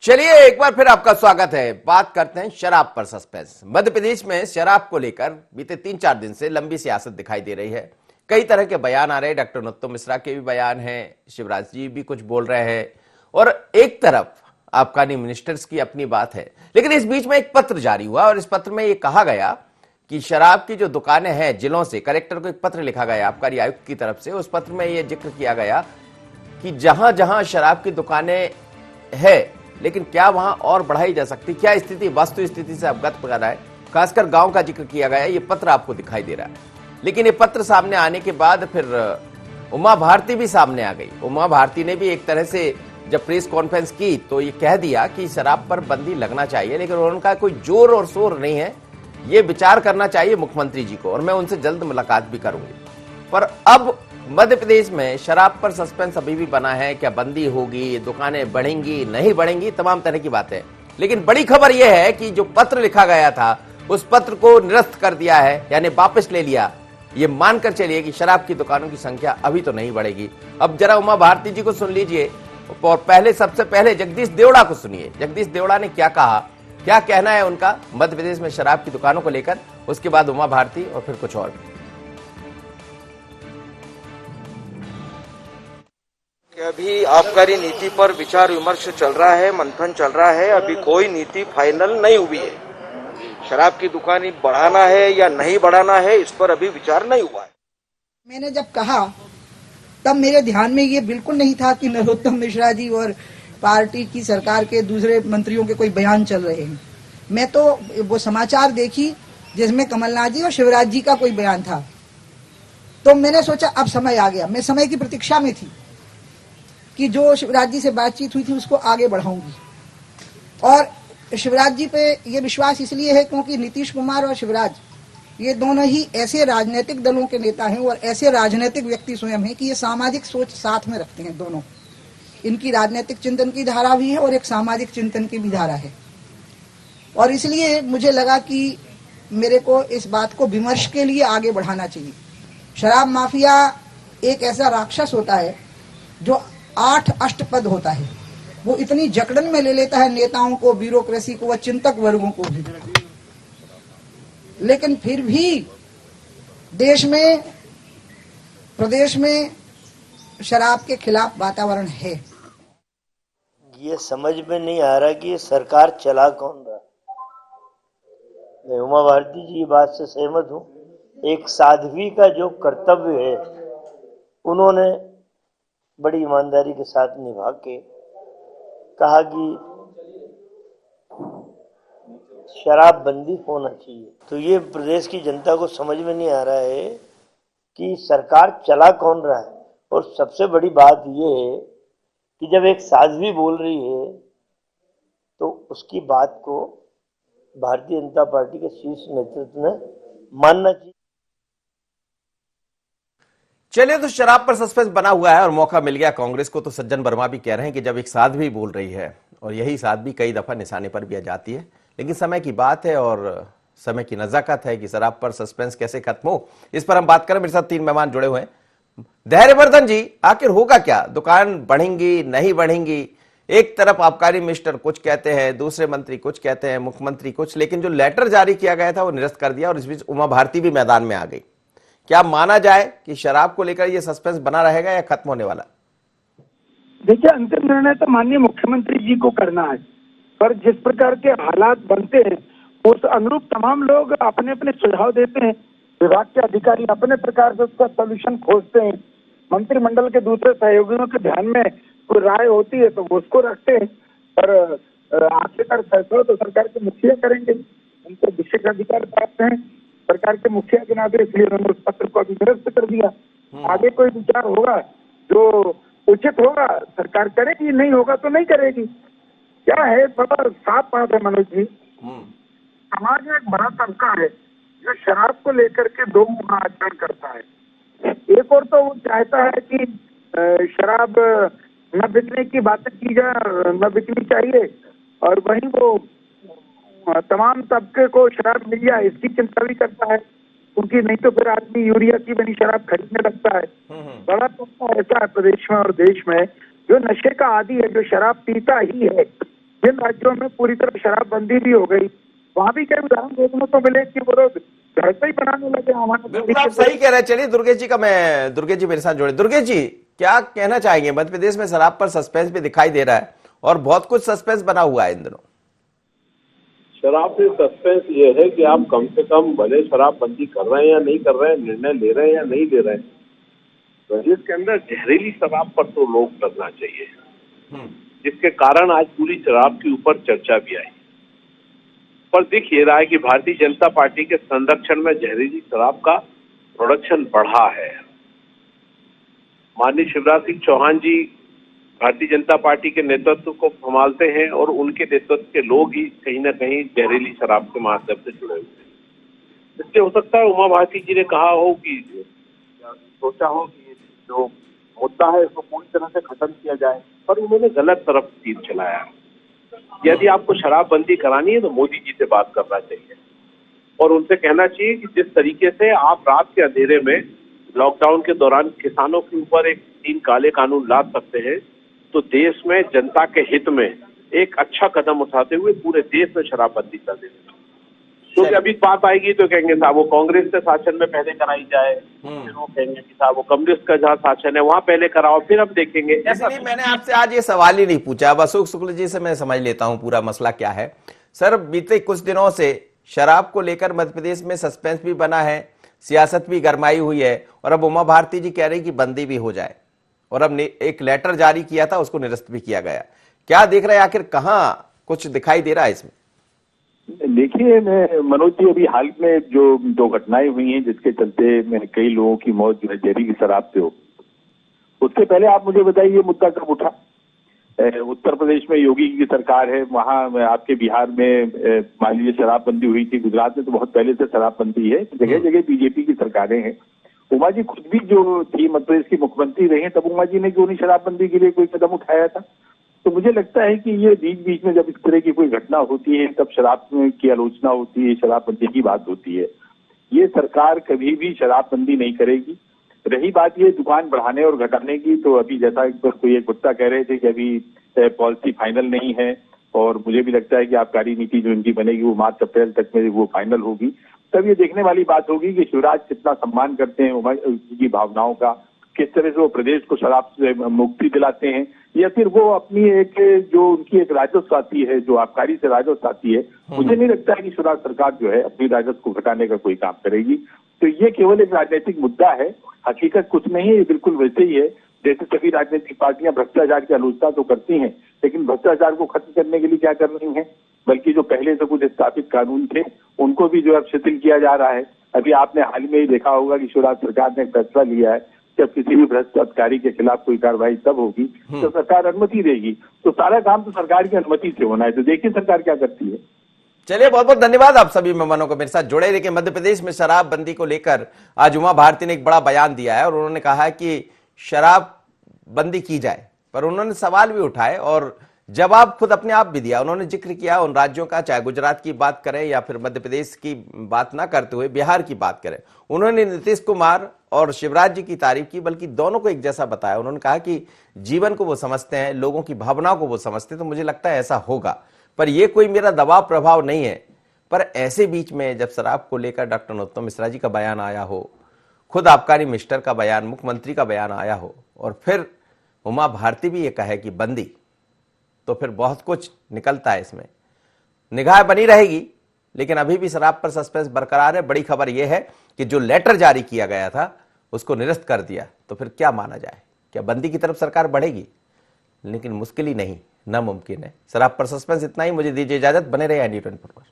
चलिए एक बार फिर आपका स्वागत है। बात करते हैं शराब पर सस्पेंस। मध्य प्रदेश में शराब को लेकर बीते 3-4 दिन से लंबी सियासत दिखाई दे रही है। कई तरह के बयान आ रहे हैं, डॉक्टर नरोत्तम मिश्रा के भी बयान हैं, शिवराज जी भी कुछ बोल रहे हैं और एक तरफ आबकारी मिनिस्टर्स की अपनी बात है। लेकिन इस बीच में एक पत्र जारी हुआ और इस पत्र में यह कहा गया कि शराब की जो दुकानें हैं जिलों से, कलेक्टर को एक पत्र लिखा गया आबकारी आयुक्त की तरफ से। उस पत्र में यह जिक्र किया गया कि जहां जहां शराब की दुकानें है लेकिन क्या वहां और बढ़ाई जा सकती, क्या स्थिति, वास्तु स्थिति से अवगत कराना है। खासकर गांव का जिक्र किया गया है। ये पत्र आपको दिखाई दे रहा है। लेकिन ये पत्र सामने आने के बाद फिर उमा भारती भी सामने आ गई। उमा भारती ने भी एक तरह से जब प्रेस कॉन्फ्रेंस की तो ये कह दिया कि शराब पर बंदी लगना चाहिए, लेकिन उनका कोई जोर और शोर नहीं है, ये विचार करना चाहिए मुख्यमंत्री जी को और मैं उनसे जल्द मुलाकात भी करूंगी। पर अब मध्य प्रदेश में शराब पर सस्पेंस अभी भी बना है। क्या बंदी होगी, दुकानें बढ़ेंगी, नहीं बढ़ेंगी, तमाम तरह की बातें। लेकिन बड़ी खबर यह है कि जो पत्र लिखा गया था उस पत्र को निरस्त कर दिया है, यानी वापस ले लिया। ये मानकर चलिए कि शराब की दुकानों की संख्या अभी तो नहीं बढ़ेगी। अब जरा उमा भारती जी को सुन लीजिए और पहले सबसे पहले जगदीश देवड़ा को सुनिए। जगदीश देवड़ा ने क्या कहा, क्या कहना है उनका मध्य प्रदेश में शराब की दुकानों को लेकर, उसके बाद उमा भारती और फिर कुछ और। अभी आबकारी नीति पर विचार विमर्श चल रहा है, मंथन चल रहा है। अभी कोई नीति फाइनल नहीं हुई है। शराब की दुकानें बढ़ाना है या नहीं बढ़ाना है, इस पर अभी विचार नहीं हुआ है। मैंने जब कहा तब मेरे ध्यान में ये बिल्कुल नहीं था कि नरोत्तम मिश्रा जी और पार्टी की सरकार के दूसरे मंत्रियों के कोई बयान चल रहे हैं। मैं तो वो समाचार देखी जिसमें कमलनाथ जी और शिवराज जी का कोई बयान था, तो मैंने सोचा अब समय आ गया। मैं समय की प्रतीक्षा में थी कि जो शिवराज जी से बातचीत हुई थी उसको आगे बढ़ाऊंगी। और शिवराज जी पे ये विश्वास इसलिए है क्योंकि नीतीश कुमार और शिवराज ये दोनों ही ऐसे राजनीतिक दलों के नेता हैं और ऐसे राजनीतिक व्यक्ति स्वयं हैं कि ये सामाजिक सोच साथ में रखते हैं दोनों। इनकी राजनीतिक चिंतन की धारा भी है और एक सामाजिक चिंतन की भी धारा है। और इसलिए मुझे लगा कि मेरे को इस बात को विमर्श के लिए आगे बढ़ाना चाहिए। शराब माफिया एक ऐसा राक्षस होता है जो 8 अष्टपद होता है। वो इतनी जकड़न में ले लेता है नेताओं को, ब्यूरोक्रेसी को व चिंतक वर्गों को भी, लेकिन फिर भी देश में, प्रदेश में शराब के खिलाफ वातावरण है। ये समझ में नहीं आ रहा कि ये सरकार चला कौन रहा। मैं उमा भारती जी की बात से सहमत हूँ। एक साध्वी का जो कर्तव्य है उन्होंने बड़ी ईमानदारी के साथ निभा के कहा कि शराब बंदी होना चाहिए। तो ये प्रदेश की जनता को समझ में नहीं आ रहा है कि सरकार चला कौन रहा है। और सबसे बड़ी बात ये है कि जब एक साध्वी बोल रही है तो उसकी बात को भारतीय जनता पार्टी के शीर्ष नेतृत्व ने मानना चाहिए। चलिए, तो शराब पर सस्पेंस बना हुआ है और मौका मिल गया कांग्रेस को। तो सज्जन वर्मा भी कह रहे हैं कि जब एक साध्वी बोल रही है और यही साध्वी कई दफा निशाने पर भी आ जाती है, लेकिन समय की बात है और समय की नजाकत है कि शराब पर सस्पेंस कैसे खत्म हो, इस पर हम बात करें। मेरे साथ 3 मेहमान जुड़े हुए हैं। धैर्यवर्धन जी, आखिर होगा क्या? दुकान बढ़ेंगी, नहीं बढ़ेंगी? एक तरफ आबकारी मिनिस्टर कुछ कहते हैं, दूसरे मंत्री कुछ कहते हैं, मुख्यमंत्री कुछ, लेकिन जो लेटर जारी किया गया था वो निरस्त कर दिया और इस बीच उमा भारती भी मैदान में आ गई। क्या माना जाए कि शराब को लेकर यह सस्पेंस बना रहेगा या खत्म होने वाला? देखिए, अंतिम निर्णय तो माननीय मुख्यमंत्री जी को करना है, पर जिस प्रकार के हालात बनते हैं उस अनुरूप तमाम लोग अपने अपने सुझाव देते हैं। विभाग के अधिकारी अपने प्रकार से उसका सोल्यूशन खोजते हैं। मंत्रिमंडल के दूसरे सहयोगियों के ध्यान में कोई राय होती है तो वो उसको रखते हैं, पर आखिरकार फैसला तो सरकार के मुखिया करेंगे। उनको विशेष अधिकार प्राप्त हैं सरकार के मुखिया के नाते, इसलिए उन्होंने उस पत्र को अभी निरस्त कर दिया। आगे कोई विचार होगा जो उचित होगा सरकार करेगी, नहीं होगा तो नहीं करेगी। क्या है, बड़ा साफ बात है मनोज जी, समाज में एक बड़ा तबका है जो शराब को लेकर के दो मुहा आचरण करता है। एक और तो वो चाहता है कि शराब न बिकने की बातें की जाए, न बिकनी चाहिए, और वहीं वो तमाम तबके को शराब मिल जाए इसकी चिंता भी करता है, क्योंकि नहीं तो फिर आदमी यूरिया की बनी शराब खरीदने लगता है। बड़ा तबका ऐसा है प्रदेश में और देश में जो नशे का आदी है, जो शराब पीता ही है, जिन राज्यों में पूरी तरह शराबबंदी भी हो गई, वहां भी कई उदाहरण देखने को मिले कि वो लोग घर पे ही बनाने लगे। हमारे बिल्कुल आप सही कह रहे हैं। चलिए दुर्गेश जी मेरे साथ जुड़े। दुर्गेश जी, क्या कहना चाहेंगे? मध्य प्रदेश में शराब पर सस्पेंस भी दिखाई दे रहा है और बहुत कुछ सस्पेंस बना हुआ है इन दिनों। शराब में सस्पेंस ये है कि आप कम से कम भले शराबबंदी कर रहे हैं या नहीं कर रहे हैं, निर्णय ले रहे हैं या नहीं ले रहे हैं, प्रदेश के अंदर जहरीली शराब पर तो रोक लगना चाहिए, जिसके कारण आज पूरी शराब के ऊपर चर्चा भी आई। पर दिख ये रहा है कि भारतीय जनता पार्टी के संरक्षण में जहरीली शराब का प्रोडक्शन बढ़ा है। माननीय शिवराज सिंह चौहान जी भारतीय जनता पार्टी के नेतृत्व को संभालते हैं और उनके नेतृत्व के लोग ही कहीं ना कहीं जहरीली शराब के माध्यम से जुड़े हुए हैं। इसलिए हो सकता है उमा भारती जी ने कहा हो कि सोचा हो कि जो मुद्दा है इसको पूरी तरह से खत्म किया जाए, पर उन्होंने गलत तरफ तीर चलाया। यदि आपको शराबबंदी करानी है तो मोदी जी से बात करना चाहिए और उनसे कहना चाहिए कि जिस तरीके से आप रात के अंधेरे में लॉकडाउन के दौरान किसानों के ऊपर एक 3 काले कानून ला सकते हैं, तो देश में जनता के हित में एक अच्छा कदम उठाते हुए पूरे देश में शराबबंदी कर देते। क्योंकि अभी बात आएगी तो कहेंगे साहब वो कांग्रेस के शासन में पहले कराई जाए, फिर वो कहेंगे कि साहब वो कम्युनिस्ट का जहाँ शासन है वहां पहले कराओ, फिर हम देखेंगे। इसलिए मैंने आपसे आज ये सवाल ही नहीं पूछा। अब अशोक शुक्ल जी से मैं समझ लेता हूं पूरा मसला क्या है। सर, बीते कुछ दिनों से शराब को लेकर मध्य प्रदेश में सस्पेंस भी बना है, सियासत भी गरमाई हुई है और अब उमा भारती जी कह रही कि बंदी भी हो जाए और अब एक लेटर जारी किया था, उसको निरस्त भी किया गया। क्या देख रहे हैं, आखिर कहां कुछ दिखाई दे रहा है इसमें? देखिए मनोज जी, अभी हाल में जो 2 घटनाएं हुई हैं जिसके चलते कई लोगों की मौत जो है जहरीली शराब से हो, उससे पहले आप मुझे बताइए ये मुद्दा कब उठा? उत्तर प्रदेश में योगी की सरकार है, वहां आपके बिहार में मान लीजिए शराबबंदी हुई थी, गुजरात में तो बहुत पहले से शराबबंदी है, जगह जगह बीजेपी की सरकारें हैं। उमा जी खुद भी जो थी मध्य प्रदेश की मुख्यमंत्री रही हैं, तब उमा जी ने क्यों नहीं शराबबंदी के लिए कोई कदम उठाया था? तो मुझे लगता है कि ये बीच बीच में जब इस तरह की कोई घटना होती है तब शराब की आलोचना होती है, शराबबंदी की बात होती है। ये सरकार कभी भी शराबबंदी नहीं करेगी। रही बात ये दुकान बढ़ाने और घटाने की, तो अभी जैसा कोई एक वक्ता कह रहे थे कि अभी पॉलिसी फाइनल नहीं है और मुझे भी लगता है कि आबकारी नीति जो इनकी बनेगी वो मार्च अप्रैल तक में वो फाइनल होगी। तब ये देखने वाली बात होगी कि शिवराज कितना सम्मान करते हैं उमा की भावनाओं का, किस तरह से वो प्रदेश को शराब से मुक्ति दिलाते हैं, या फिर वो अपनी एक जो उनकी एक राजस्व आती है, जो आबकारी से राजस्व आती है, मुझे नहीं लगता है कि शिवराज सरकार जो है अपनी राजस्व को घटाने का कोई काम करेगी। तो ये केवल एक राजनीतिक मुद्दा है, हकीकत कुछ नहीं है। ये बिल्कुल वैसे ही है जैसे सभी राजनीतिक पार्टियां भ्रष्टाचार की आलोचना तो करती हैं, लेकिन भ्रष्टाचार को खत्म करने के लिए क्या कर रही हैं, बल्कि जो पहले से कुछ स्थापित कानून थे उनको भी जो है शिथिल किया जा रहा है। अभी आपने हाल में ही देखा होगा कि शिवराज सरकार ने फैसला लिया है जब किसी भी भ्रष्ट अधिकारी के खिलाफ कोई कार्रवाई तब होगी तो सरकार अनुमति देगी। तो सारा काम तो सरकार की अनुमति से होना है। तो देखिए सरकार क्या करती है। चलिए, बहुत बहुत धन्यवाद आप सभी मेहमानों को मेरे साथ जुड़े। लेकिन मध्य प्रदेश में शराबबंदी को लेकर आज उमा भारती ने एक बड़ा बयान दिया है और उन्होंने कहा है कि शराबबंदी की जाए, पर उन्होंने सवाल भी उठाए और जवाब खुद अपने आप भी दिया। उन्होंने जिक्र किया उन राज्यों का, चाहे गुजरात की बात करें या फिर मध्य प्रदेश की बात ना करते हुए बिहार की बात करें। उन्होंने नीतीश कुमार और शिवराज जी की तारीफ की, बल्कि दोनों को एक जैसा बताया। उन्होंने कहा कि जीवन को वो समझते हैं, लोगों की भावनाओं को वो समझते हैं, तो मुझे लगता है ऐसा होगा, पर यह कोई मेरा दबाव प्रभाव नहीं है। पर ऐसे बीच में जब शराब को लेकर डॉक्टर नरोत्तम मिश्रा जी का बयान आया हो, खुद आबकारी मिनिस्टर का बयान, मुख्यमंत्री का बयान आया हो और फिर उमा भारती भी ये कहे कि बंदी, तो फिर बहुत कुछ निकलता है इसमें। निगाह बनी रहेगी, लेकिन अभी भी शराब पर सस्पेंस बरकरार है। बड़ी खबर यह है कि जो लेटर जारी किया गया था उसको निरस्त कर दिया, तो फिर क्या माना जाए? क्या बंदी की तरफ सरकार बढ़ेगी? लेकिन मुश्किल ही नहीं, नामुमकिन है। शराब पर सस्पेंस इतना ही। मुझे दीजिए इजाजत, बने रहे ND24 पर।